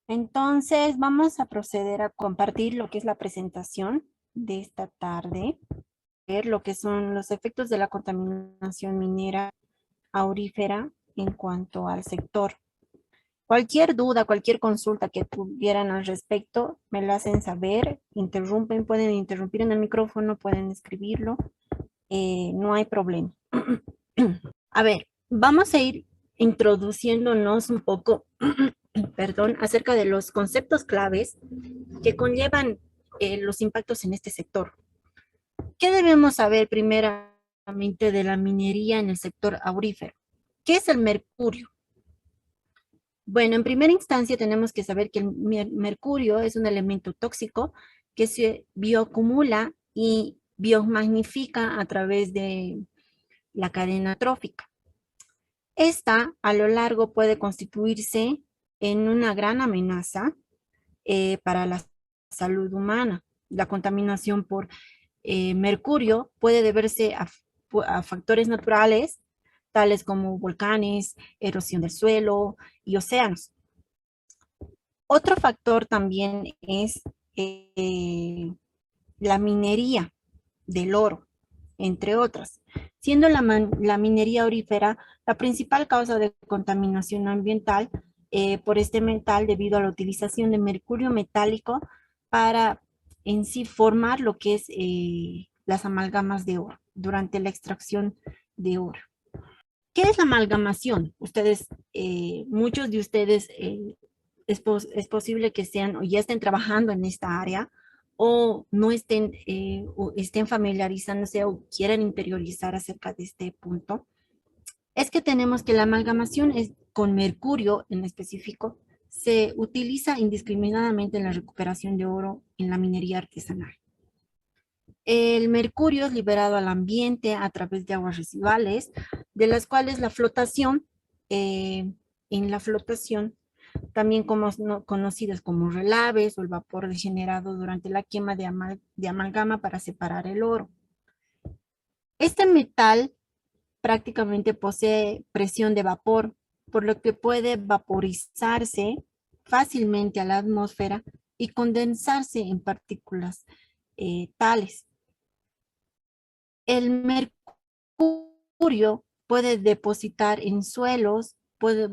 Entonces, vamos a proceder a compartir lo que es la presentación de esta tarde, ver lo que son los efectos de la contaminación minera aurífera en cuanto al sector. Cualquier duda, cualquier consulta que tuvieran al respecto, me la hacen saber, interrumpen, pueden interrumpir en el micrófono, pueden escribirlo, no hay problema. A ver, vamos a ir introduciéndonos un poco, perdón, acerca de los conceptos claves que conllevan los impactos en este sector. ¿Qué debemos saber primeramente de la minería en el sector aurífero? ¿Qué es el mercurio? Bueno, en primera instancia tenemos que saber que el mercurio es un elemento tóxico que se bioacumula y biomagnifica a través de la cadena trófica. Esta, a lo largo, puede constituirse en una gran amenaza para la salud humana. La contaminación por mercurio puede deberse a factores naturales, tales como volcanes, erosión del suelo y océanos. Otro factor también es la minería del oro, entre otras, siendo la minería aurífera la principal causa de contaminación ambiental por este metal debido a la utilización de mercurio metálico para en sí formar lo que es las amalgamas de oro durante la extracción de oro. ¿Qué es la amalgamación? Muchos de ustedes es posible que sean o ya estén trabajando en esta área o no estén, o estén familiarizándose o quieran interiorizar acerca de este punto. Es que tenemos que la amalgamación es con mercurio en específico, se utiliza indiscriminadamente en la recuperación de oro en la minería artesanal. El mercurio es liberado al ambiente a través de aguas residuales, de las cuales la flotación, en la flotación, también conocidas como relaves o el vapor generado durante la quema de amalgama para separar el oro. Este metal prácticamente posee presión de vapor, por lo que puede vaporizarse fácilmente a la atmósfera y condensarse en partículas tales. El mercurio puede depositar en suelos, puede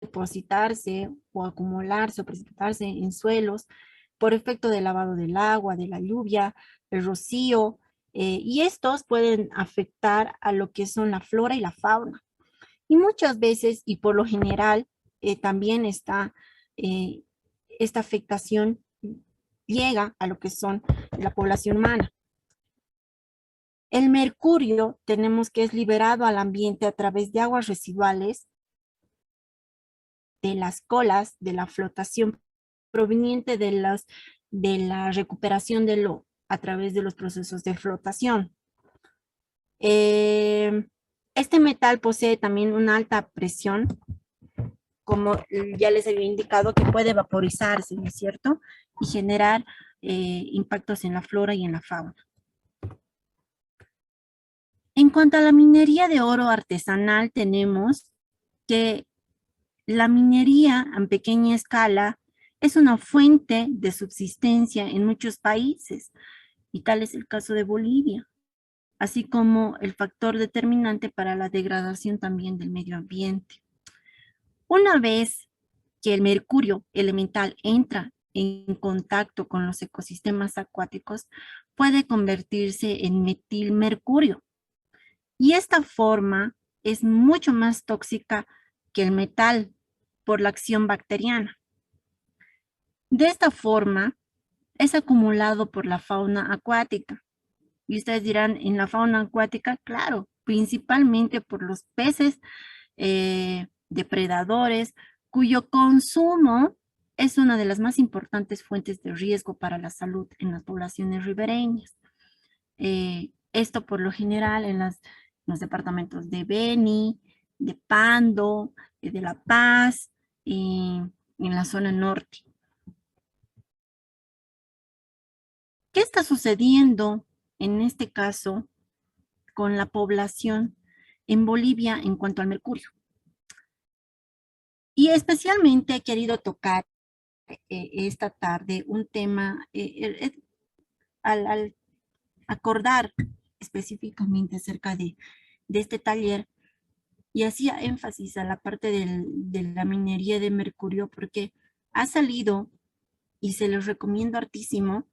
depositarse o acumularse o precipitarse en suelos por efecto del lavado del agua, de la lluvia, el rocío, y estos pueden afectar a lo que son la flora y la fauna. Y muchas veces, y por lo general, también eh, esta afectación llega a lo que son la población humana. El mercurio tenemos que es liberado al ambiente a través de aguas residuales, de las colas, de la flotación proveniente de la recuperación del oro a través de los procesos de flotación. Eh, este metal posee también una alta presión, como ya les había indicado, que puede vaporizarse, ¿no es cierto? Y generar impactos en la flora y en la fauna. En cuanto a la minería de oro artesanal, tenemos que la minería en pequeña escala es una fuente de subsistencia en muchos países, y tal es el caso de Bolivia, así como el factor determinante para la degradación también del medio ambiente. Una vez que el mercurio elemental entra en contacto con los ecosistemas acuáticos, puede convertirse en metilmercurio, y esta forma es mucho más tóxica que el metal por la acción bacteriana. De esta forma, es acumulado por la fauna acuática. Y ustedes dirán, en la fauna acuática, claro, principalmente por los peces depredadores, cuyo consumo es una de las más importantes fuentes de riesgo para la salud en las poblaciones ribereñas. Esto por lo general en los departamentos de Beni, de Pando, de La Paz y en la zona norte. ¿Qué está sucediendo en este caso con la población en Bolivia en cuanto al mercurio? Y especialmente he querido tocar esta tarde un tema al acordar específicamente acerca de este taller y hacía énfasis a la parte de la minería de mercurio porque ha salido, y se los recomiendo hartísimo,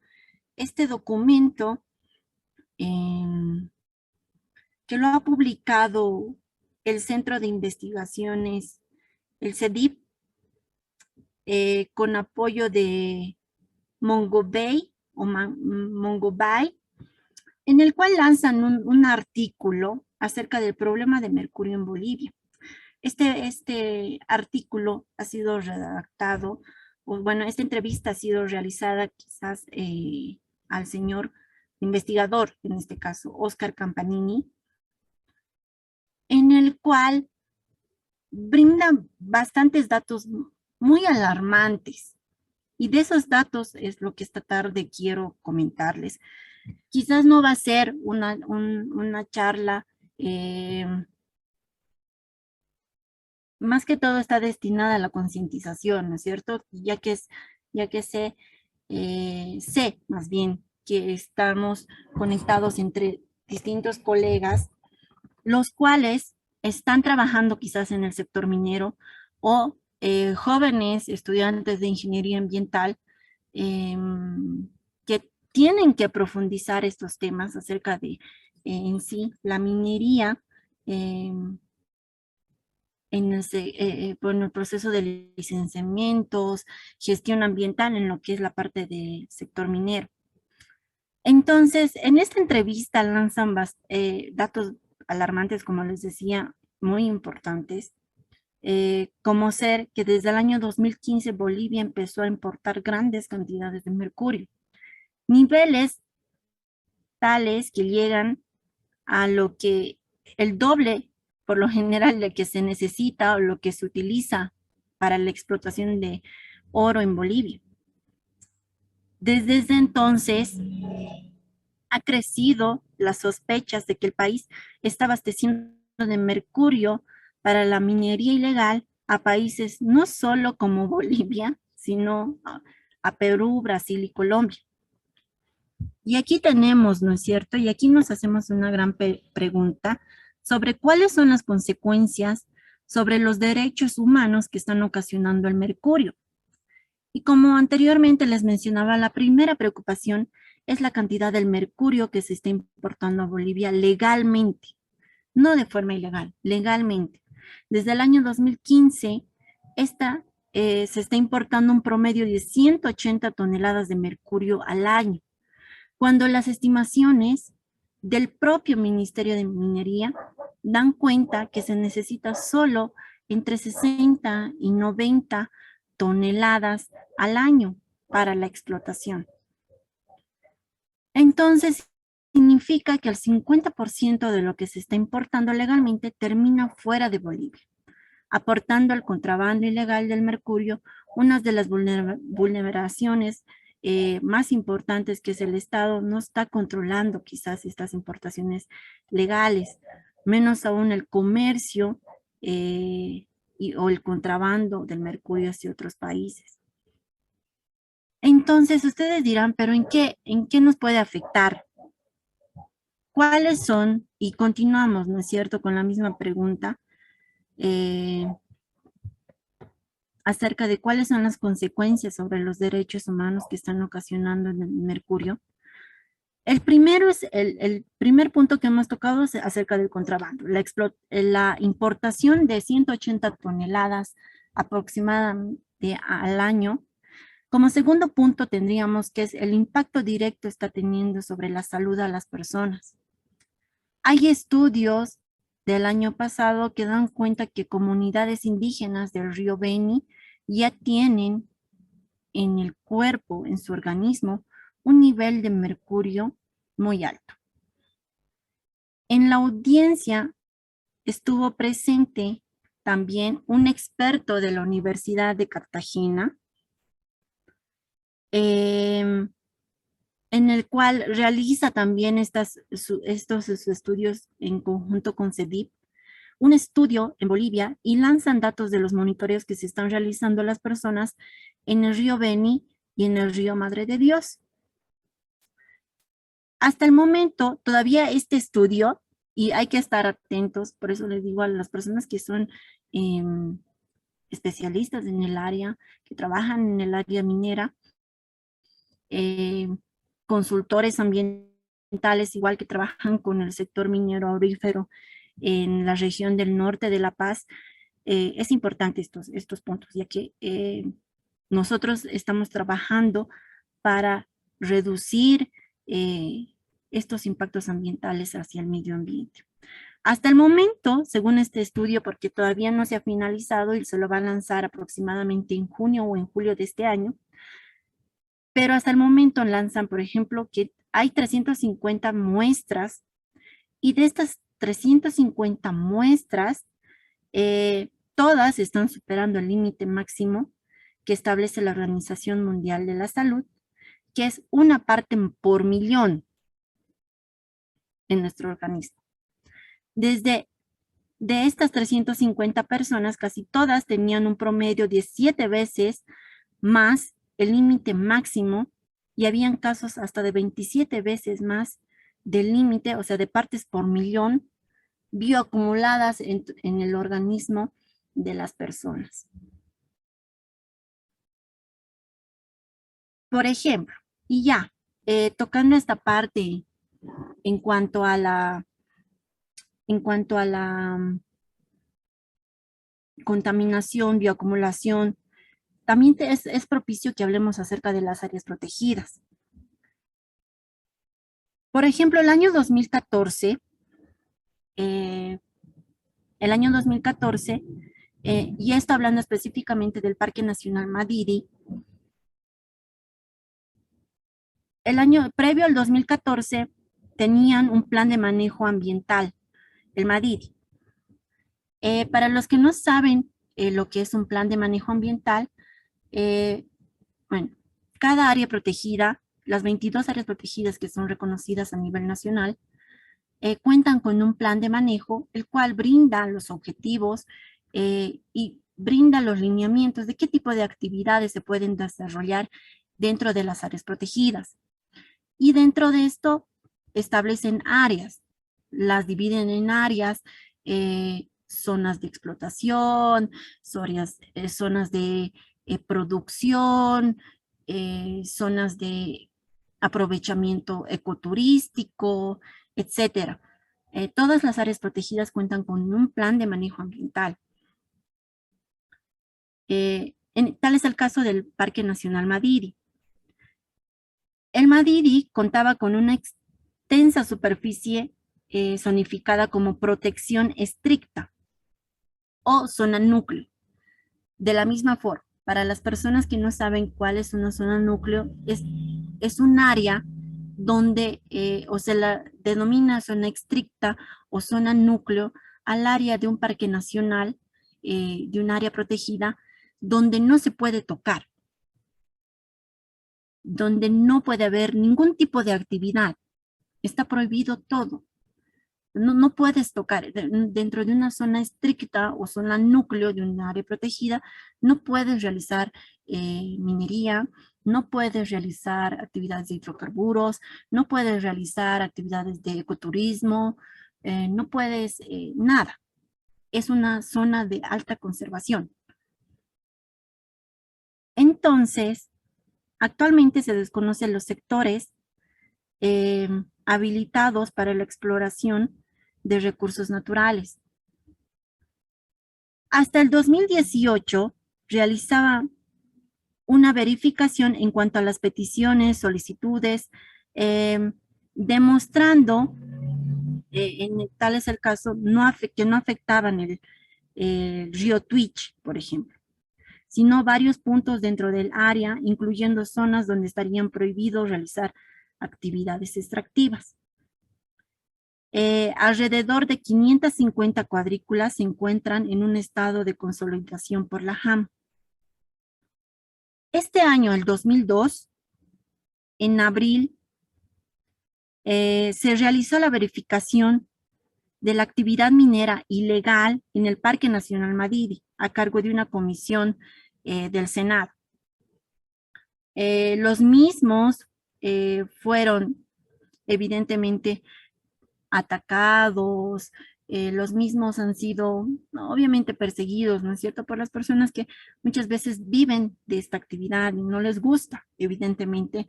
este documento eh, que lo ha publicado el Centro de Investigaciones, el CEDIP, con apoyo de Mongobay Mongobay, en el cual lanzan un artículo acerca del problema de mercurio en Bolivia. Este artículo ha sido redactado, o bueno, esta entrevista ha sido realizada quizás al señor investigador, en este caso, Oscar Campanini, en el cual brinda bastantes datos muy alarmantes. Y de esos datos es lo que esta tarde quiero comentarles. Quizás no va a ser una charla, eh, más que todo está destinada a la concientización, ¿no es cierto? Ya que sé más bien que estamos conectados entre distintos colegas, los cuales están trabajando quizás en el sector minero o jóvenes estudiantes de ingeniería ambiental eh, que tienen que profundizar estos temas acerca de en sí la minería eh, en el proceso de licenciamientos, gestión ambiental en lo que es la parte del sector minero. Entonces, en esta entrevista lanzan datos alarmantes, como les decía, muy importantes, como ser que desde el año 2015 Bolivia empezó a importar grandes cantidades de mercurio, niveles tales que llegan a lo que el doble, por lo general, de que se necesita o lo que se utiliza para la explotación de oro en Bolivia. Desde ese entonces ha crecido las sospechas de que el país está abasteciendo de mercurio para la minería ilegal a países no solo como Bolivia, sino a Perú, Brasil y Colombia. Y aquí tenemos, ¿no es cierto? Y aquí nos hacemos una gran pregunta sobre cuáles son las consecuencias sobre los derechos humanos que están ocasionando el mercurio. Y como anteriormente les mencionaba, la primera preocupación es la cantidad del mercurio que se está importando a Bolivia legalmente, no de forma ilegal, legalmente. Desde el año 2015, esta se está importando un promedio de 180 toneladas de mercurio al año, cuando las estimaciones del propio Ministerio de Minería dan cuenta que se necesita solo entre 60 y 90 toneladas al año para la explotación. Entonces, significa que el 50% de lo que se está importando legalmente termina fuera de Bolivia, aportando al contrabando ilegal del mercurio, una de las vulneraciones más importantes que es el Estado no está controlando quizás estas importaciones legales, menos aún el comercio o el contrabando del mercurio hacia otros países. Entonces, ustedes dirán, pero en qué nos puede afectar? ¿Cuáles son? Y continuamos, ¿no es cierto?, con la misma pregunta. Eh, Acerca de cuáles son las consecuencias sobre los derechos humanos que están ocasionando el mercurio. El primero es el primer punto que hemos tocado es acerca del contrabando, la importación de 180 toneladas aproximadamente al año. Como segundo punto tendríamos que es el impacto directo está teniendo sobre la salud a las personas. Hay estudios del año pasado que dan cuenta que comunidades indígenas del río Beni ya tienen en el cuerpo, en su organismo, un nivel de mercurio muy alto. En la audiencia estuvo presente también un experto de la Universidad de Cartagena, en el cual realiza también estos estudios en conjunto con CEDIP, un estudio en Bolivia y lanzan datos de los monitoreos que se están realizando las personas en el río Beni y en el río Madre de Dios. Hasta el momento, todavía este estudio, y hay que estar atentos, por eso les digo a las personas que son especialistas en el área, que trabajan en el área minera, eh, consultores ambientales, igual que trabajan con el sector minero aurífero en la región del norte de La Paz, es importante estos puntos, ya que nosotros estamos trabajando para reducir estos impactos ambientales hacia el medio ambiente. Hasta el momento, según este estudio, porque todavía no se ha finalizado y se lo va a lanzar aproximadamente en junio o en julio de este año, pero hasta el momento lanzan, por ejemplo, que hay 350 muestras y de estas 350 muestras, todas están superando el límite máximo que establece la Organización Mundial de la Salud, que es una parte por millón en nuestro organismo. De estas 350 personas, casi todas tenían un promedio de 7 veces más el límite máximo y habían casos hasta de 27 veces más del límite, o sea, de partes por millón bioacumuladas en el organismo de las personas. Por ejemplo, y ya, tocando esta parte en cuanto a la contaminación, bioacumulación, también es propicio que hablemos acerca de las áreas protegidas. Por ejemplo, el año 2014, y esto hablando específicamente del Parque Nacional Madidi, el año previo al 2014 tenían un plan de manejo ambiental, el Madidi. Para los que no saben lo que es un plan de manejo ambiental, bueno, cada área protegida, las 22 áreas protegidas que son reconocidas a nivel nacional, cuentan con un plan de manejo, el cual brinda los objetivos y brinda los lineamientos de qué tipo de actividades se pueden desarrollar dentro de las áreas protegidas. Y dentro de esto establecen áreas, las dividen en áreas, zonas de explotación, zonas de producción, zonas de aprovechamiento ecoturístico, etcétera. Todas las áreas protegidas cuentan con un plan de manejo ambiental. Tal es el caso del Parque Nacional Madidi. El Madidi contaba con una extensa superficie zonificada como protección estricta o zona núcleo. De la misma forma, para las personas que no saben cuál es una zona núcleo, es un área donde o se la denomina zona estricta o zona núcleo al área de un parque nacional, de un área protegida, donde no se puede tocar, donde no puede haber ningún tipo de actividad. Está prohibido todo. No puedes tocar dentro de una zona estricta o zona núcleo de un área protegida, no puedes realizar minería, no puedes realizar actividades de hidrocarburos, no puedes realizar actividades de ecoturismo, no puedes nada. Es una zona de alta conservación. Entonces, actualmente se desconocen los sectores habilitados para la exploración de recursos naturales. Hasta el 2018 realizaba una verificación en cuanto a las peticiones, solicitudes, demostrando, tal es el caso, que no afectaban el río Twitch, por ejemplo, sino varios puntos dentro del área, incluyendo zonas donde estarían prohibidos realizar actividades extractivas. Alrededor de 550 cuadrículas se encuentran en un estado de consolidación por la JAM. Este año, el 2002, en abril, se realizó la verificación de la actividad minera ilegal en el Parque Nacional Madidi, a cargo de una comisión del Senado. Los mismos fueron evidentemente atacados, los mismos han sido obviamente perseguidos, ¿no es cierto?, por las personas que muchas veces viven de esta actividad y no les gusta, evidentemente,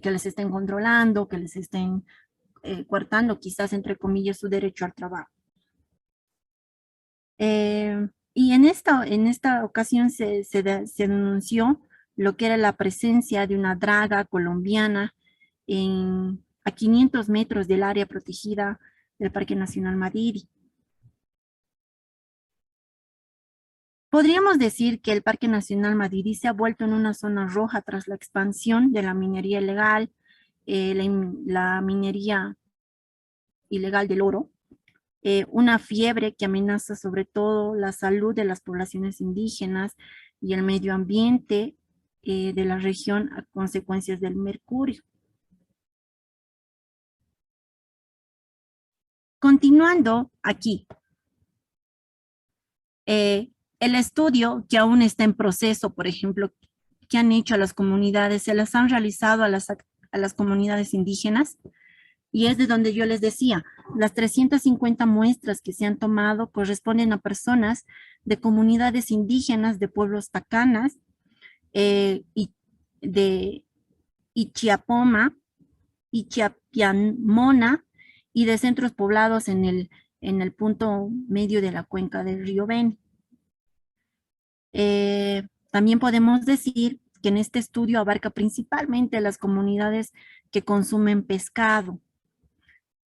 que les estén controlando, que les estén coartando quizás, entre comillas, su derecho al trabajo. Y en esta ocasión se denunció lo que era la presencia de una draga colombiana a 500 metros del área protegida del Parque Nacional Madidi. Podríamos decir que el Parque Nacional Madidi se ha vuelto en una zona roja tras la expansión de la minería ilegal, la minería ilegal del oro, una fiebre que amenaza sobre todo la salud de las poblaciones indígenas y el medio ambiente de la región a consecuencias del mercurio. Continuando aquí, el estudio que aún está en proceso, por ejemplo, que han hecho a las comunidades, se las han realizado a las comunidades indígenas, y es de donde yo les decía, las 350 muestras que se han tomado corresponden a personas de comunidades indígenas, de pueblos tacanas, y de Ichiapoma, Ichiapiamona, y de centros poblados en el punto medio de la cuenca del río Beni. También podemos decir que en este estudio abarca principalmente las comunidades que consumen pescado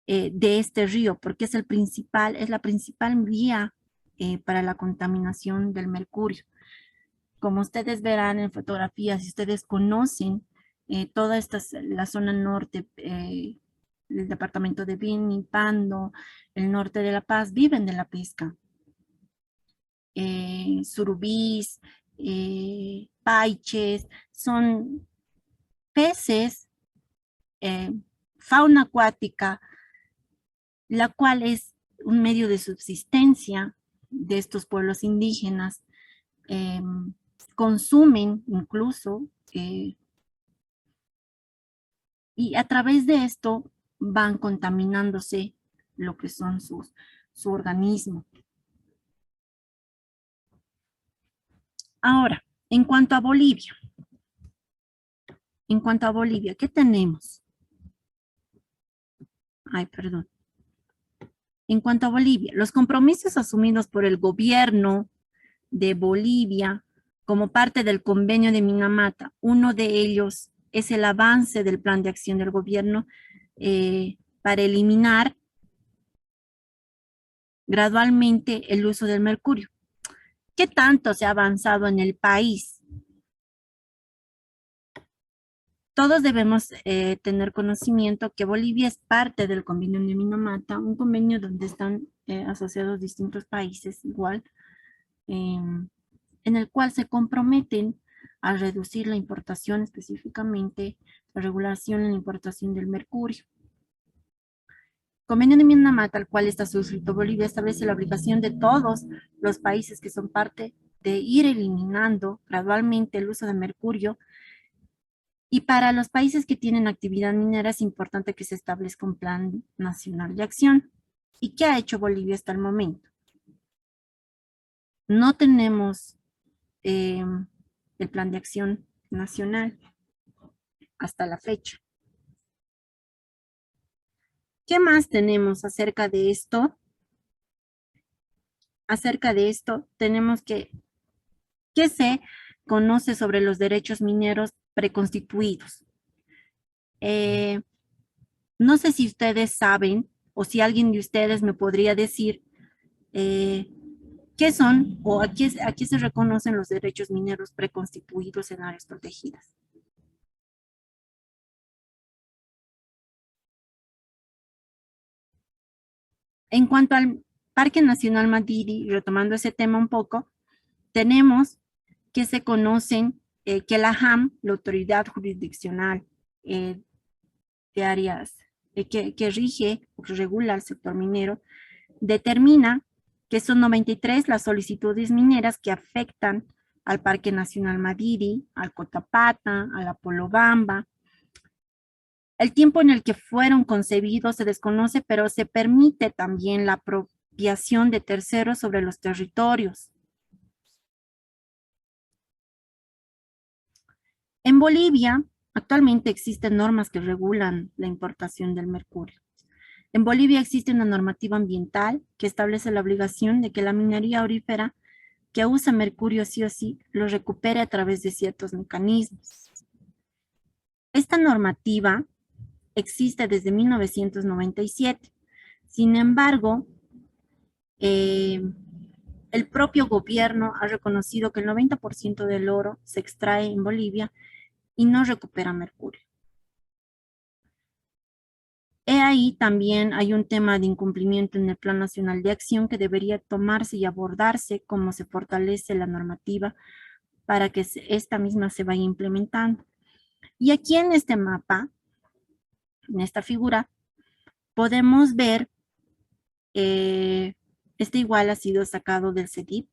de este río, porque es la principal vía para la contaminación del mercurio. Como ustedes verán en fotografías, si ustedes conocen toda la zona norte, el departamento de Beni, Pando, el norte de La Paz, viven de la pesca. Surubís, paiches, son peces, fauna acuática, la cual es un medio de subsistencia de estos pueblos indígenas. Consumen incluso, y a través de esto van contaminándose lo que son su organismo. Ahora, en cuanto a Bolivia, ¿qué tenemos? Ay, perdón. En cuanto a Bolivia, los compromisos asumidos por el gobierno de Bolivia como parte del convenio de Minamata, uno de ellos es el avance del plan de acción del gobierno para eliminar gradualmente el uso del mercurio. ¿Qué tanto se ha avanzado en el país? Todos debemos tener conocimiento que Bolivia es parte del convenio de Minamata, un convenio donde están asociados distintos países igual, en el cual se comprometen a reducir la importación, específicamente la regulación en la importación del mercurio. Convenio de Minamata, al cual está suscrito Bolivia, establece la obligación de todos los países que son parte de ir eliminando gradualmente el uso de mercurio. Y para los países que tienen actividad minera es importante que se establezca un plan nacional de acción. ¿Y qué ha hecho Bolivia hasta el momento? No tenemos el plan de acción nacional hasta la fecha. ¿Qué más tenemos acerca de esto? Acerca de esto tenemos ¿qué se conoce sobre los derechos mineros preconstituidos? No sé si ustedes saben o si alguien de ustedes me podría decir qué son o a qué se reconocen los derechos mineros preconstituidos en áreas protegidas. En cuanto al Parque Nacional Madidi, retomando ese tema un poco, tenemos que se conocen que la AJAM, la Autoridad Jurisdiccional de Áreas, que rige o que regula el sector minero, determina que son 93 las solicitudes mineras que afectan al Parque Nacional Madiri, al Cotapata, a la Polobamba. El tiempo en el que fueron concebidos se desconoce, pero se permite también la apropiación de terceros sobre los territorios. En Bolivia, actualmente existen normas que regulan la importación del mercurio. En Bolivia existe una normativa ambiental que establece la obligación de que la minería aurífera que usa mercurio sí o sí lo recupere a través de ciertos mecanismos. Esta normativa existe desde 1997. Sin embargo, el propio gobierno ha reconocido que el 90% del oro se extrae en Bolivia y no recupera mercurio. Ahí también hay un tema de incumplimiento en el Plan Nacional de Acción que debería tomarse y abordarse cómo se fortalece la normativa para que esta misma se vaya implementando. Y aquí en este mapa, en esta figura, podemos ver, este igual ha sido sacado del CEDIP,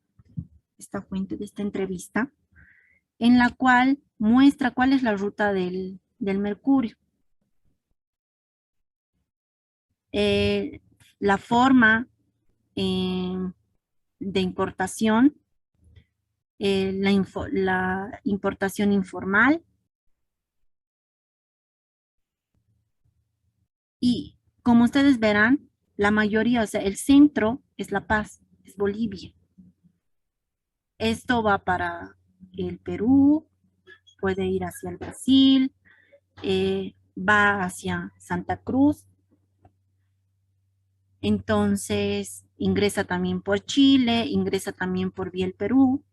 esta fuente de esta entrevista, en la cual muestra cuál es la ruta del mercurio. La forma de importación, la importación informal y como ustedes verán, la mayoría, o sea, el centro es La Paz, es Bolivia. Esto va para el Perú, puede ir hacia el Brasil, va hacia Santa Cruz, entonces ingresa también por Chile, ingresa también por vía el Perú.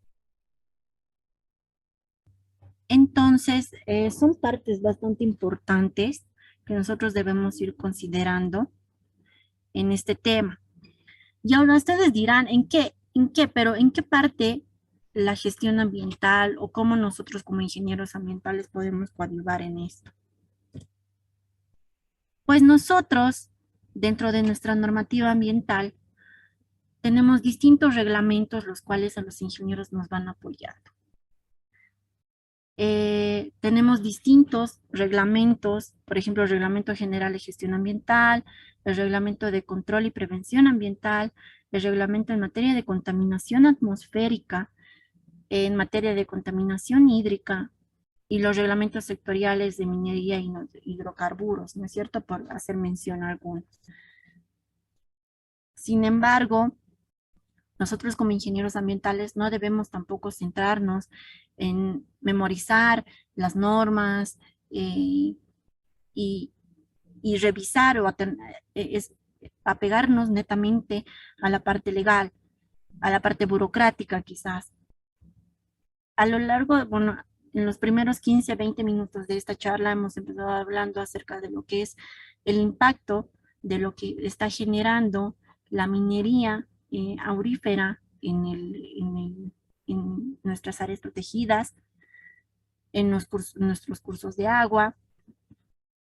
Entonces, son partes bastante importantes que nosotros debemos ir considerando en este tema. Y ahora ustedes dirán, pero en qué parte la gestión ambiental o cómo nosotros como ingenieros ambientales podemos coadyuvar en esto? Pues nosotros, dentro de nuestra normativa ambiental, tenemos distintos reglamentos los cuales a los ingenieros nos van apoyando. Tenemos distintos reglamentos, por ejemplo, el Reglamento General de Gestión Ambiental, el Reglamento de Control y Prevención Ambiental, el Reglamento en materia de contaminación atmosférica, en materia de contaminación hídrica y los reglamentos sectoriales de minería y hidrocarburos, ¿no es cierto? Por hacer mención a algunos. Sin embargo, nosotros como ingenieros ambientales no debemos tampoco centrarnos en memorizar las normas y, y revisar o apegarnos netamente a la parte legal, a la parte burocrática quizás. A lo largo, bueno, en los primeros 15 a 20 minutos de esta charla hemos empezado hablando acerca de lo que es el impacto de lo que está generando la minería aurífera en nuestras áreas protegidas, en nuestros cursos de agua.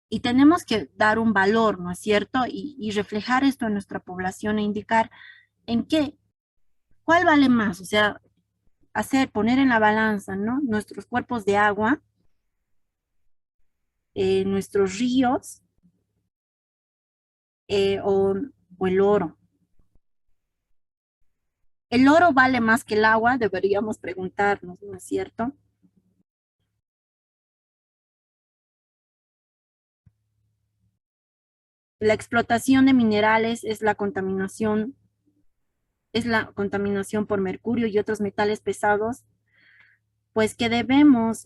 Y tenemos que dar un valor, ¿no es cierto? Y reflejar esto en nuestra población e indicar en cuál vale más, o sea, poner en la balanza, ¿no? Nuestros cuerpos de agua, nuestros ríos o el oro. ¿El oro vale más que el agua? Deberíamos preguntarnos, ¿no es cierto? La explotación de minerales es la contaminación por mercurio y otros metales pesados, pues que debemos,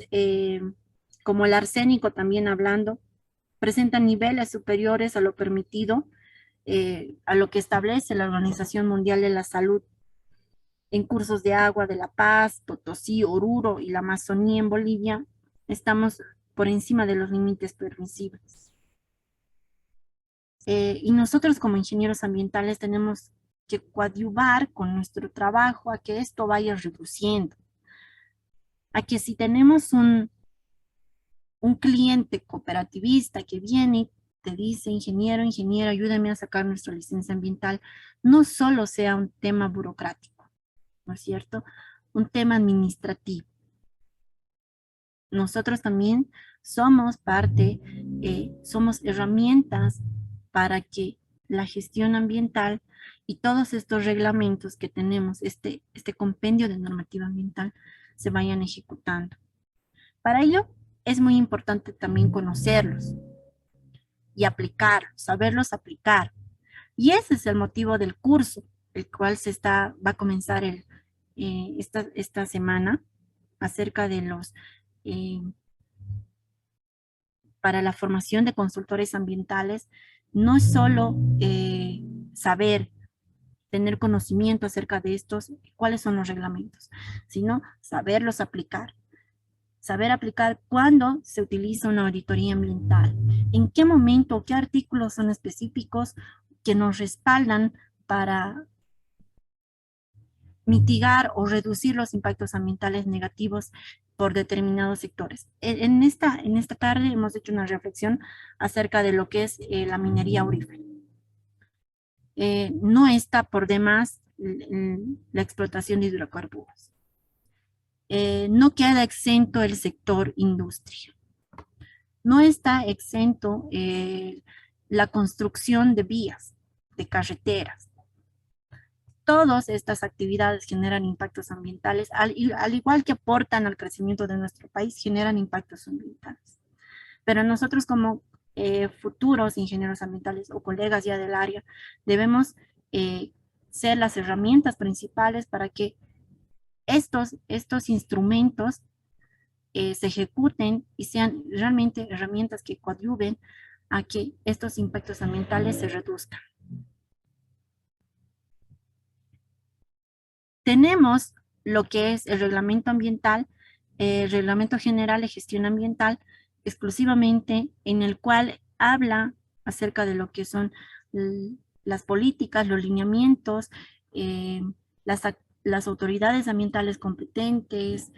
como el arsénico también hablando, presentan niveles superiores a lo permitido, a lo que establece la Organización Mundial de la Salud en cursos de agua de La Paz, Potosí, Oruro y la Amazonía en Bolivia, estamos por encima de los límites permisibles. Y nosotros como ingenieros ambientales tenemos que coadyuvar con nuestro trabajo a que esto vaya reduciendo, a que si tenemos un cliente cooperativista que viene te dice, ingeniero, ingeniera, ayúdame a sacar nuestra licencia ambiental, no solo sea un tema burocrático, ¿no es cierto? Un tema administrativo. Nosotros también somos parte, somos herramientas para que la gestión ambiental y todos estos reglamentos que tenemos, este compendio de normativa ambiental, se vayan ejecutando. Para ello, es muy importante también conocerlos y aplicarlos, saberlos aplicar. Y ese es el motivo del curso, el cual va a comenzar esta semana, acerca de eh, para la formación de consultores ambientales. No es solo saber, tener conocimiento acerca de estos, cuáles son los reglamentos, sino saberlos aplicar. Saber aplicar cuándo se utiliza una auditoría ambiental, en qué momento, qué artículos son específicos que nos respaldan para mitigar o reducir los impactos ambientales negativos por determinados sectores. En esta tarde hemos hecho una reflexión acerca de lo que es la minería aurífera. No está por demás la explotación de hidrocarburos. No queda exento el sector industria. No está exento la construcción de vías, de carreteras. Todas estas actividades generan impactos ambientales, al igual que aportan al crecimiento de nuestro país, generan impactos ambientales. Pero nosotros como futuros ingenieros ambientales o colegas ya del área, debemos ser las herramientas principales para que estos instrumentos se ejecuten y sean realmente herramientas que coadyuven a que estos impactos ambientales se reduzcan. Tenemos lo que es el reglamento ambiental, el reglamento general de gestión ambiental, exclusivamente en el cual habla acerca de lo que son las políticas, los lineamientos, eh, las autoridades ambientales competentes,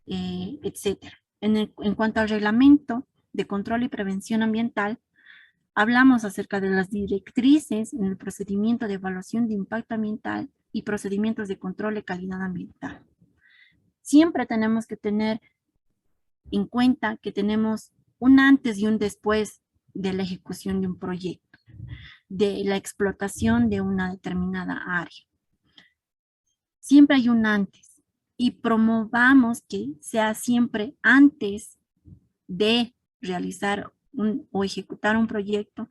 etcétera. En cuanto al reglamento de control y prevención ambiental, hablamos acerca de las directrices en el procedimiento de evaluación de impacto ambiental y procedimientos de control de calidad ambiental. Siempre tenemos que tener en cuenta que tenemos un antes y un después de la ejecución de un proyecto, de la explotación de una determinada área. Siempre hay un antes y promovamos que sea siempre antes de realizar o ejecutar un proyecto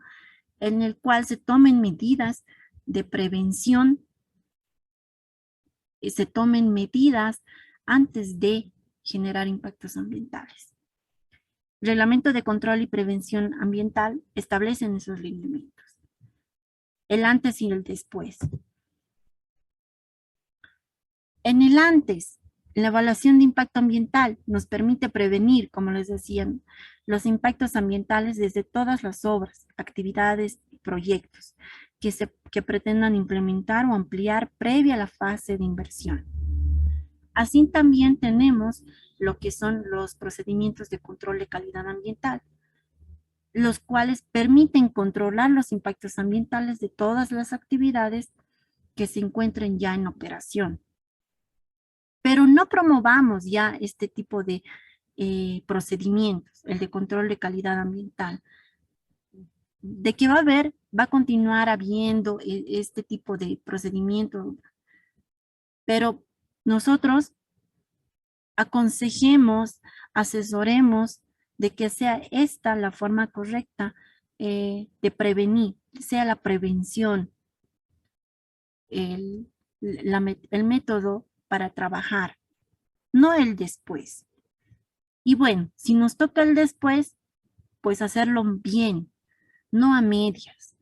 en el cual se tomen medidas de prevención, se tomen medidas antes de generar impactos ambientales. El Reglamento de Control y Prevención Ambiental establecen esos lineamientos, el antes y el después. En el antes, la evaluación de impacto ambiental nos permite prevenir, como les decía, los impactos ambientales desde todas las obras, actividades y proyectos que pretendan implementar o ampliar previa a la fase de inversión. Así también tenemos lo que son los procedimientos de control de calidad ambiental, los cuales permiten controlar los impactos ambientales de todas las actividades que se encuentren ya en operación. Pero no promovamos ya este tipo de procedimientos, el de control de calidad ambiental. De que va a continuar habiendo este tipo de procedimiento, pero nosotros aconsejemos, asesoremos de que sea esta la forma correcta de prevenir, sea la prevención, el, el método para trabajar, no el después. Y bueno, si nos toca el después, pues hacerlo bien, no a medias.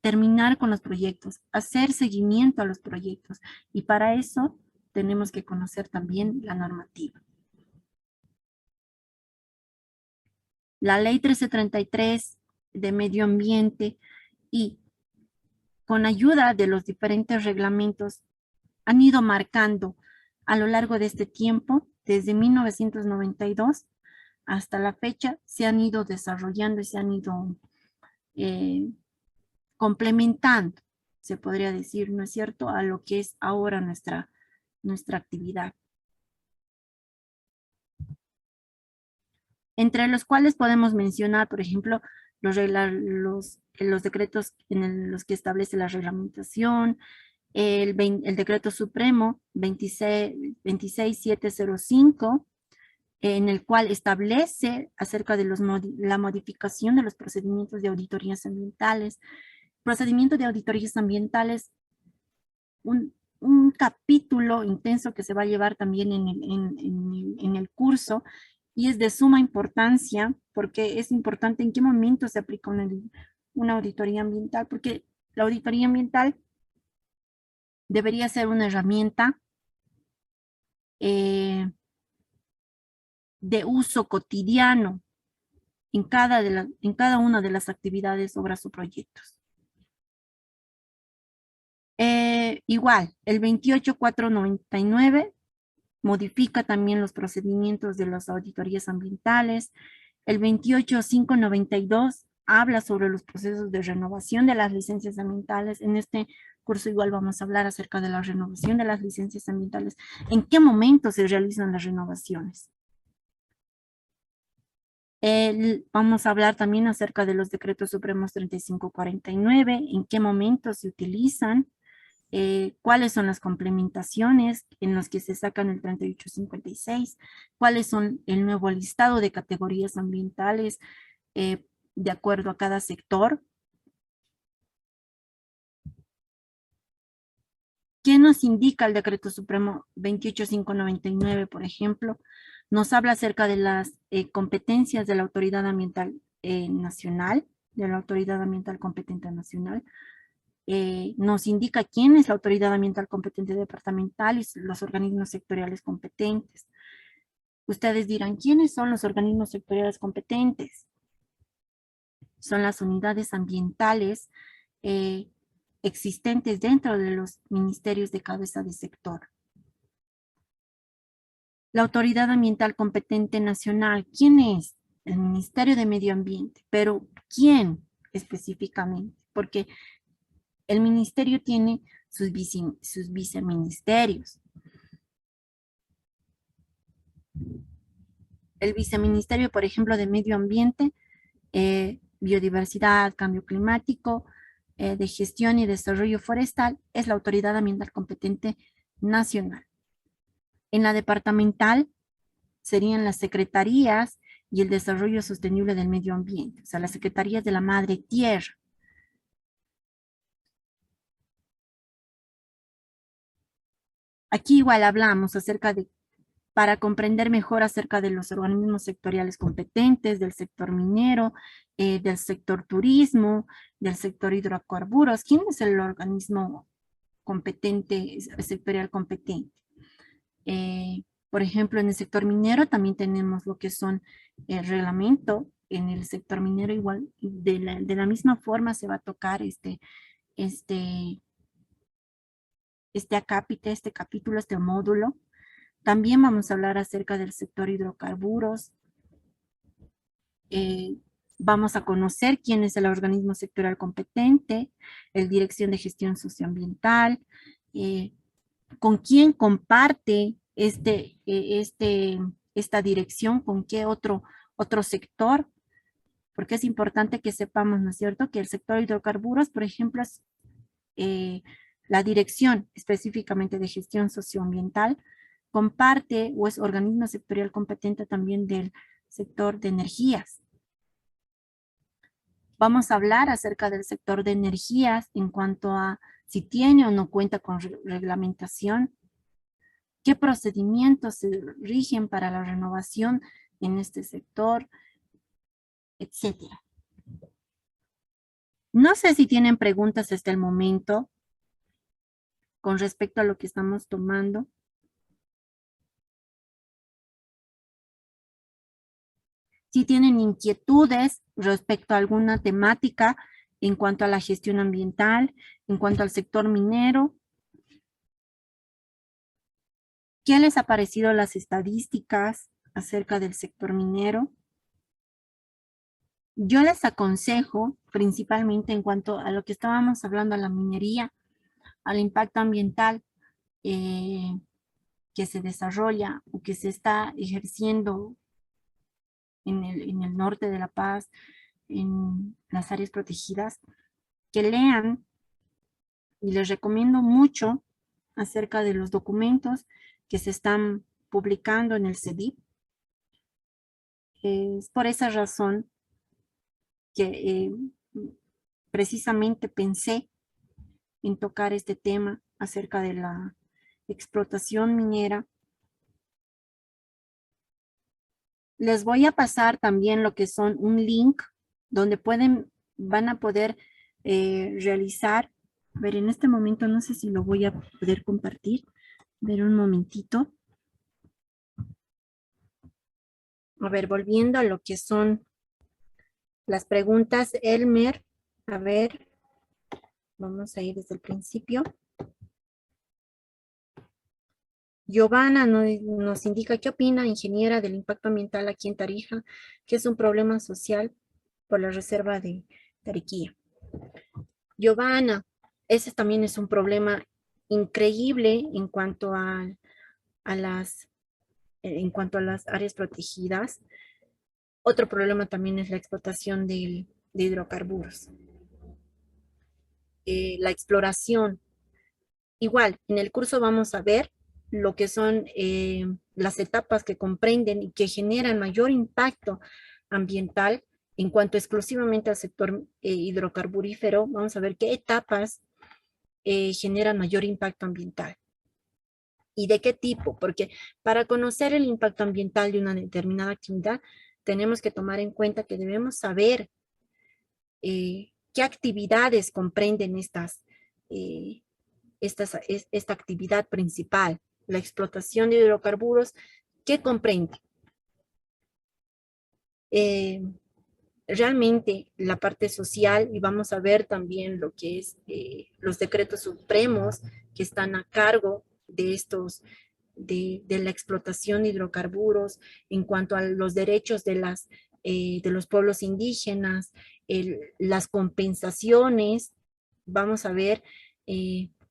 Terminar con los proyectos, hacer seguimiento a los proyectos. Y para eso tenemos que conocer también la normativa. La ley 1333 de medio ambiente y con ayuda de los diferentes reglamentos han ido marcando a lo largo de este tiempo, desde 1992 hasta la fecha, se han ido desarrollando y se han ido eh, complementando, se podría decir, ¿no es cierto?, a lo que es ahora nuestra actividad. Entre los cuales podemos mencionar, por ejemplo, los decretos los que establece la reglamentación, el decreto supremo 26705, en el cual establece acerca de la modificación de los procedimientos de auditorías ambientales. Procedimiento de auditorías ambientales, un capítulo intenso que se va a llevar también en el curso, y es de suma importancia, porque es importante en qué momento se aplica una auditoría ambiental, porque la auditoría ambiental debería ser una herramienta de uso cotidiano en cada una de las actividades, obras o proyectos. Igual, el 28499 modifica también los procedimientos de las auditorías ambientales. El 28592 habla sobre los procesos de renovación de las licencias ambientales. En este curso igual vamos a hablar acerca de la renovación de las licencias ambientales. ¿En qué momento se realizan las renovaciones? Vamos a hablar también acerca de los decretos supremos 3549, en qué momento se utilizan, cuáles son las complementaciones en los que se sacan el 3856, cuáles son el nuevo listado de categorías ambientales de acuerdo a cada sector. ¿Qué nos indica el decreto supremo 28599, por ejemplo? Nos habla acerca de las competencias de la autoridad ambiental nacional, de la autoridad ambiental competente nacional. Nos indica quién es la autoridad ambiental competente departamental y los organismos sectoriales competentes. Ustedes dirán, ¿quiénes son los organismos sectoriales competentes? Son las unidades ambientales existentes dentro de los ministerios de cabeza de sector. La autoridad ambiental competente nacional, ¿quién es? El Ministerio de Medio Ambiente, pero ¿quién específicamente? Porque el ministerio tiene sus viceministerios. El viceministerio, por ejemplo, de Medio Ambiente, Biodiversidad, Cambio Climático, de Gestión y Desarrollo Forestal, es la autoridad ambiental competente nacional. En la departamental serían las secretarías y el desarrollo sostenible del medio ambiente, o sea, las secretarías de la madre tierra. Aquí igual hablamos acerca de, para comprender mejor acerca de los organismos sectoriales competentes, del sector minero, del sector turismo, del sector hidrocarburos. ¿Quién es el organismo competente, sectorial competente? Por ejemplo, en el sector minero también tenemos lo que son el reglamento. En el sector minero igual, de la misma forma se va a tocar este, este acápite, este capítulo, este módulo. También vamos a hablar acerca del sector hidrocarburos. Vamos a conocer quién es el organismo sectorial competente, el Dirección de Gestión Socioambiental, con quién comparte esta dirección, con qué otro sector, porque es importante que sepamos, ¿no es cierto?, que el sector hidrocarburos, por ejemplo, es la dirección específicamente de gestión socioambiental, comparte o es organismo sectorial competente también del sector de energías. Vamos a hablar acerca del sector de energías en cuanto a si tiene o no cuenta con reglamentación, qué procedimientos se rigen para la renovación en este sector, etcétera. No sé si tienen preguntas hasta el momento con respecto a lo que estamos tomando. Si tienen inquietudes respecto a alguna temática en cuanto a la gestión ambiental, en cuanto al sector minero, ¿qué les ha parecido las estadísticas acerca del sector minero? Yo les aconsejo, principalmente en cuanto a lo que estábamos hablando, a la minería, al impacto ambiental eh, que se desarrolla o que se está ejerciendo en el norte de La Paz, en las áreas protegidas, que lean, y les recomiendo mucho acerca de los documentos que se están publicando en el CEDIP. Es por esa razón que precisamente pensé en tocar este tema acerca de la explotación minera. Les voy a pasar también lo que son un link donde van a poder realizar. A ver, en este momento no sé si lo voy a poder compartir. A ver, un momentito. A ver, volviendo a lo que son las preguntas, Elmer. A ver, vamos a ir desde el principio. Giovanna nos indica qué opina, ingeniera, del impacto ambiental aquí en Tarija, que es un problema social por la reserva de Tariquía. Giovanna, ese también es un problema increíble en cuanto a las áreas protegidas. Otro problema también es la explotación de hidrocarburos. La exploración. Igual, en el curso vamos a ver lo que son las etapas que comprenden y que generan mayor impacto ambiental en cuanto exclusivamente al sector hidrocarburífero. Vamos a ver qué etapas generan mayor impacto ambiental y de qué tipo, porque para conocer el impacto ambiental de una determinada actividad, tenemos que tomar en cuenta que debemos saber qué actividades comprenden eh, esta actividad principal, la explotación de hidrocarburos, ¿qué comprende? Eh, Realmente la parte social, y vamos a ver también lo que es los decretos supremos que están a cargo de de la explotación de hidrocarburos en cuanto a los derechos de los pueblos indígenas, las compensaciones, vamos a ver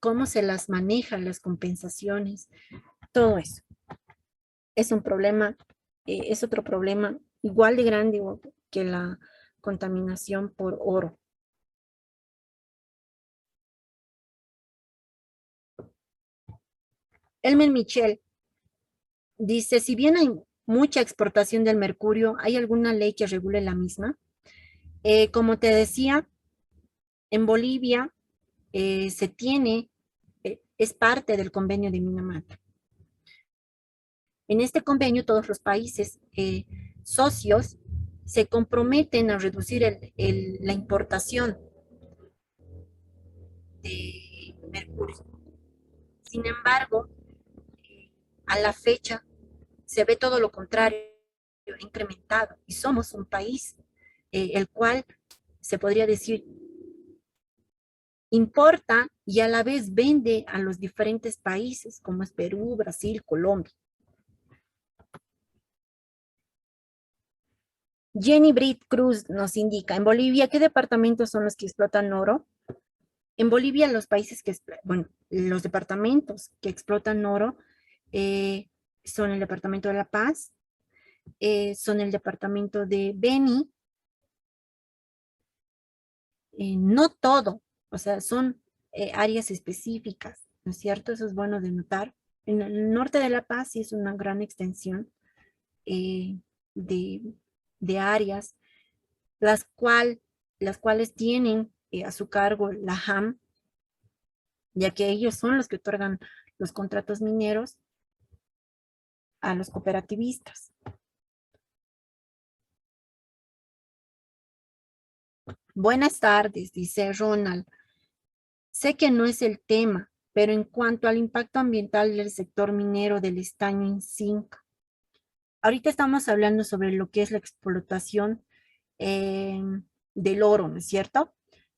cómo se las manejan las compensaciones, todo eso. Es un problema, es otro problema igual de grande que la contaminación por oro. Elmer Michel dice, si bien hay mucha exportación del mercurio, ¿hay alguna ley que regule la misma? Como te decía, en Bolivia se tiene, es parte del convenio de Minamata. En este convenio, todos los países socios se comprometen a reducir la importación de mercurio. Sin embargo, a la fecha se ve todo lo contrario, incrementado, y somos un país el cual se podría decir importa y a la vez vende a los diferentes países como es Perú, Brasil, Colombia. Jenny Britt Cruz nos indica, en Bolivia, ¿qué departamentos son los que explotan oro? En Bolivia, bueno, los departamentos que explotan oro son el departamento de La Paz, son el departamento de Beni, no todo, o sea, son áreas específicas, ¿no es cierto? Eso es bueno de notar. En el norte de La Paz sí es una gran extensión eh, de, de áreas, las, cual, las cuales tienen a su cargo la JAM, ya que ellos son los que otorgan los contratos mineros a los cooperativistas. Buenas tardes, dice Ronald. Sé que no es el tema, pero en cuanto al impacto ambiental del sector minero del estaño en zinc, ahorita estamos hablando sobre lo que es la explotación eh, del oro, ¿no es cierto?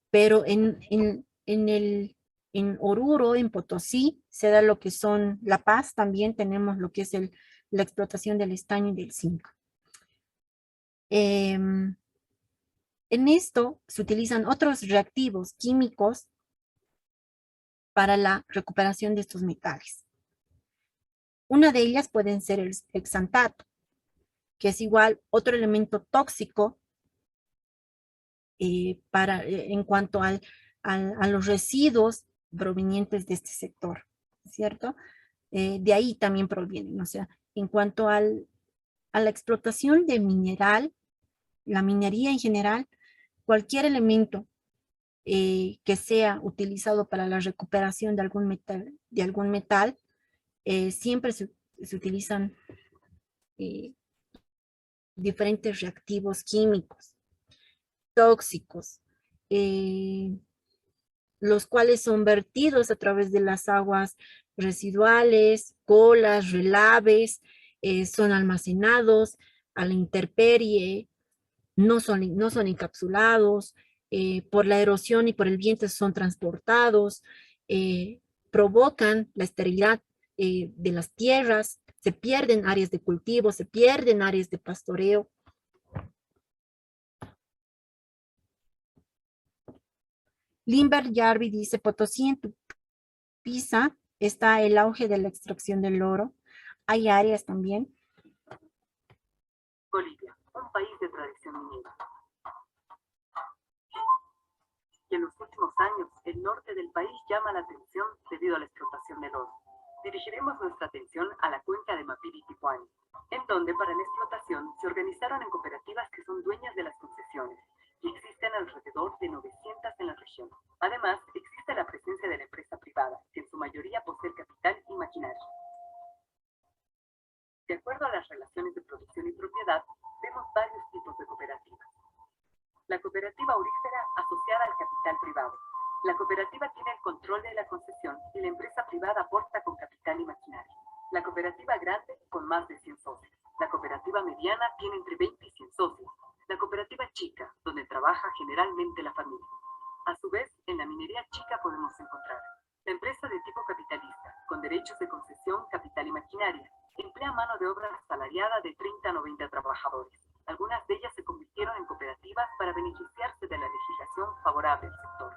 Pero en Oruro, en Potosí, se da lo que son La Paz, también tenemos lo que es la explotación del estaño y del zinc. En esto se utilizan otros reactivos químicos para la recuperación de estos metales. Una de ellas pueden ser el hexantato, que es igual otro elemento tóxico en cuanto a los residuos provenientes de este sector, ¿cierto? De ahí también provienen, o sea, en cuanto a la explotación de mineral, la minería en general, cualquier elemento que sea utilizado para la recuperación de algún metal siempre se utilizan eh, diferentes reactivos químicos, tóxicos, eh, los cuales son vertidos a través de las aguas residuales, colas, relaves, son almacenados a la intemperie, no son encapsulados, por la erosión y por el viento son transportados, eh, provocan la esterilidad de las tierras, se pierden áreas de cultivo, se pierden áreas de pastoreo. Limber Jarvi dice, Potosí, en Tupiza está el auge de la extracción del oro. Hay áreas también. Bolivia, un país de tradición minera. Y en los últimos años, el norte del país llama la atención debido a la explotación del oro. Dirigiremos nuestra atención a la cuenca de Mapiri-Tipuani, en donde para la explotación se organizaron en cooperativas que son dueñas de las concesiones, y existen alrededor de 900 en la región. Además, existe la presencia de la empresa privada, que en su mayoría posee capital y maquinaria. De acuerdo a las relaciones de producción y propiedad, vemos varios tipos de cooperativas. La cooperativa aurífera asociada al capital privado. La cooperativa tiene el control de la concesión y la empresa privada aporta con capital y maquinaria. La cooperativa grande con más de 100 socios. La cooperativa mediana tiene entre 20 y 100 socios. La cooperativa chica, donde trabaja generalmente la familia. A su vez, en la minería chica podemos encontrar la empresa de tipo capitalista, con derechos de concesión, capital y maquinaria. Emplea mano de obra asalariada de 30 a 90 trabajadores. Algunas de ellas se convirtieron en cooperativas para beneficiarse de la legislación favorable al sector.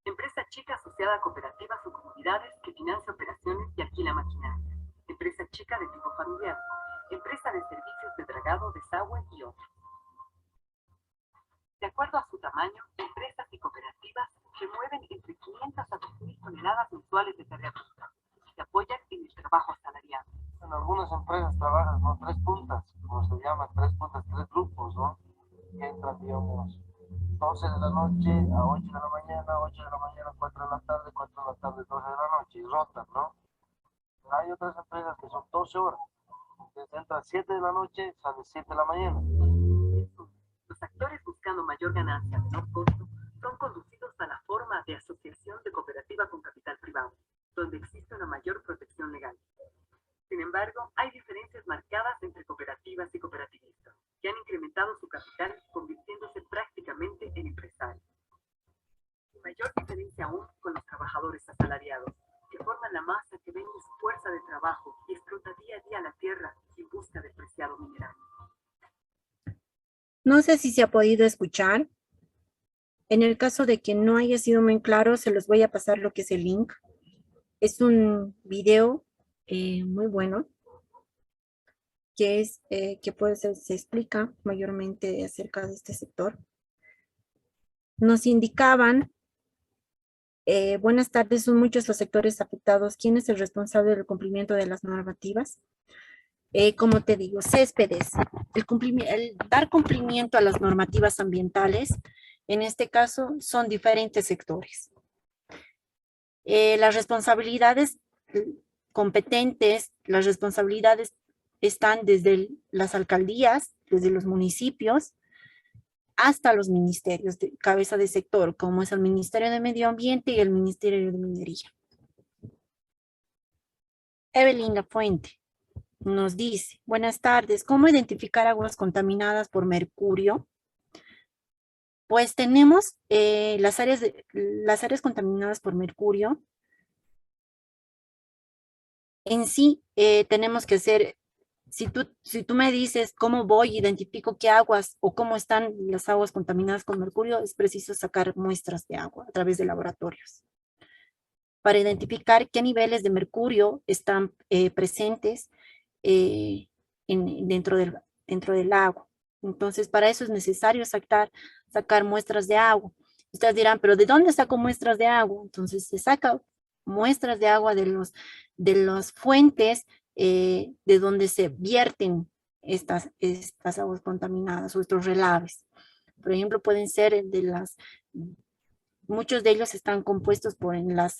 Empresa chica asociada a cooperativas o comunidades que financia operaciones y alquila maquinaria. Empresa chica de tipo familiar. Empresa de servicios de dragado, desagüe y otros. De acuerdo a su tamaño, empresas y cooperativas remueven entre 500 a 2.000 toneladas mensuales de tarea bruta. Se apoyan en el trabajo asalariado. En algunas empresas trabajan, ¿no? Tres puntas, como se llama, tres puntas, tres grupos, ¿no? Que entran, digamos, 12 de la noche a 8 de la mañana, 8 de la mañana, 4 de la tarde, 4 de la tarde, 12 de la noche, y rotan, ¿no? Pero hay otras empresas que son 12 horas. Entonces entra 7 de la noche, sale 7 de la mañana. Los actores buscando mayor ganancia a menor costo son conducidos a la forma de asociación de cooperativa con capital privado, donde existe una mayor protección legal. Sin embargo, hay diferencias marcadas entre cooperativas y cooperativistas, que han incrementado su capital convirtiéndose prácticamente en empresarios. Y mayor diferencia aún con los trabajadores asalariados, que forman la masa que vende su fuerza de trabajo y explota día a día la tierra en busca del preciado mineral. No sé si se ha podido escuchar. En el caso de que no haya sido muy claro, se los voy a pasar lo que es el link. Es un video muy bueno que pues se explica mayormente acerca de este sector. Nos indicaban, buenas tardes, son muchos los sectores afectados. ¿Quién es el responsable del cumplimiento de las normativas? Como te digo, céspedes, el dar cumplimiento a las normativas ambientales, en este caso, son diferentes sectores. Las responsabilidades competentes, las responsabilidades están desde las alcaldías, desde los municipios, hasta los ministerios de cabeza de sector, como es el Ministerio de Medio Ambiente y el Ministerio de Minería. Evelyn Lafuente nos dice, buenas tardes, ¿cómo identificar aguas contaminadas por mercurio? Pues tenemos las áreas contaminadas por mercurio. En sí, tenemos que hacer Si tú me dices cómo voy, identifico qué aguas o cómo están las aguas contaminadas con mercurio, es preciso sacar muestras de agua a través de laboratorios para identificar qué niveles de mercurio están presentes dentro del agua. Entonces, para eso es necesario sacar muestras de agua. Ustedes dirán, ¿pero de dónde saco muestras de agua? Entonces, se saca muestras de agua de las fuentes de donde se vierten estas aguas contaminadas o estos relaves. Por ejemplo, pueden ser muchos de ellos están compuestos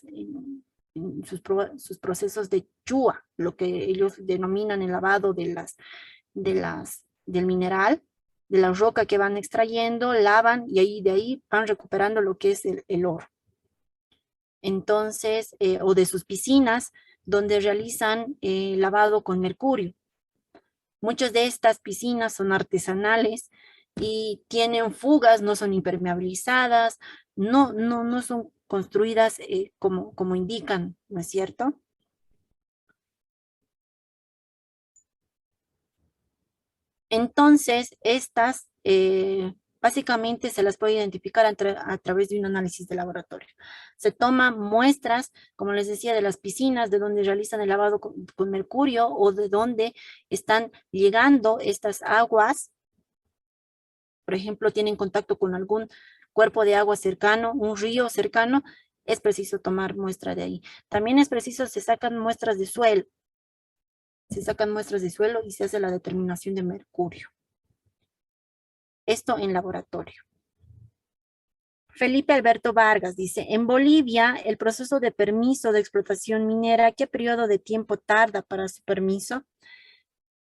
en sus procesos de chua, lo que ellos denominan el lavado del mineral, de la roca que van extrayendo, lavan y de ahí van recuperando lo que es el oro. Entonces, o de sus piscinas, donde realizan lavado con mercurio. Muchas de estas piscinas son artesanales y tienen fugas, no son impermeabilizadas, no son construidas como indican, ¿no es cierto? Entonces, estas básicamente se las puede identificar a través de un análisis de laboratorio. Se toman muestras, como les decía, de las piscinas, de donde realizan el lavado con mercurio o de donde están llegando estas aguas. Por ejemplo, tienen contacto con algún cuerpo de agua cercano, un río cercano, es preciso tomar muestra de ahí. También es preciso, se sacan muestras de suelo. Se sacan muestras de suelo y se hace la determinación de mercurio. Esto en laboratorio. Felipe Alberto Vargas dice, en Bolivia, el proceso de permiso de explotación minera, ¿qué periodo de tiempo tarda para su permiso?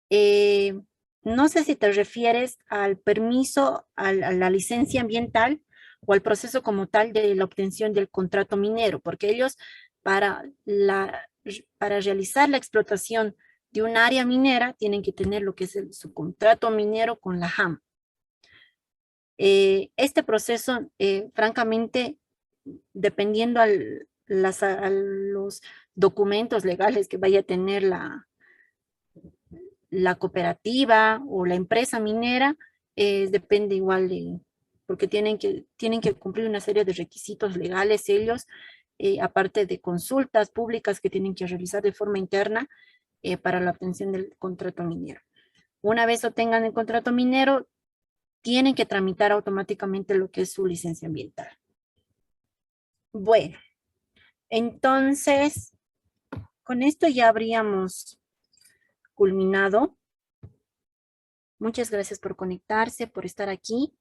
No sé si te refieres al permiso, a la licencia ambiental o al proceso como tal de la obtención del contrato minero, porque ellos para realizar la explotación de un área minera tienen que tener lo que es su contrato minero con la JAM. Este proceso, francamente, dependiendo a los documentos legales que vaya a tener la cooperativa o la empresa minera, depende igual porque tienen que cumplir una serie de requisitos legales ellos, aparte de consultas públicas que tienen que realizar de forma interna para la obtención del contrato minero. Una vez obtengan el contrato minero, tienen que tramitar automáticamente lo que es su licencia ambiental. Bueno, entonces, con esto ya habríamos culminado. Muchas gracias por conectarse, por estar aquí.